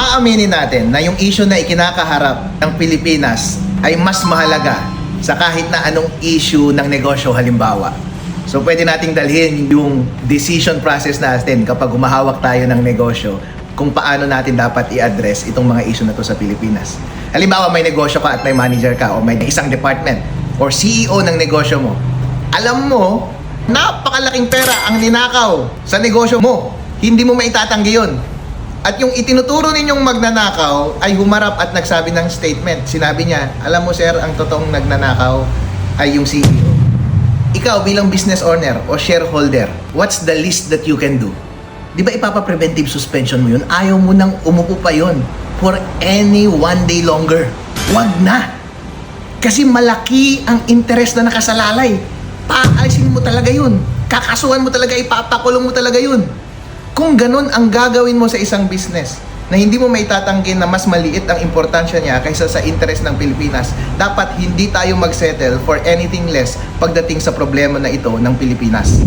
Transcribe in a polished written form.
aaminin natin na yung issue na ikinakaharap ng Pilipinas ay mas mahalaga sa kahit na anong issue ng negosyo halimbawa. So pwede nating dalhin yung decision process natin kapag humahawak tayo ng negosyo kung paano natin dapat i-address itong mga issue na to sa Pilipinas. Halimbawa may negosyo ka at may manager ka o may isang department or CEO ng negosyo mo. Alam mo, napakalaking pera ang ninakaw sa negosyo mo. Hindi mo maitatanggi yun. At yung itinuturo ninyong magnanakaw ay humarap at nagsabi ng statement. Sinabi niya, alam mo sir, ang totoong nagnanakaw ay yung CEO. Ikaw bilang business owner o shareholder, what's the least that you can do? Di ba ipapa-preventive suspension mo yun? Ayaw mo nang umupo pa yun for any one day longer. Wag na! Kasi malaki ang interest na nakasalalay. Paalisin mo talaga yun. Kakasuhan mo talaga, ipapakulong mo talaga yun. Kung ganun ang gagawin mo sa isang business na hindi mo maitatanggi na mas maliit ang importansya niya kaysa sa interest ng Pilipinas, dapat hindi tayo magsettle for anything less pagdating sa problema na ito ng Pilipinas.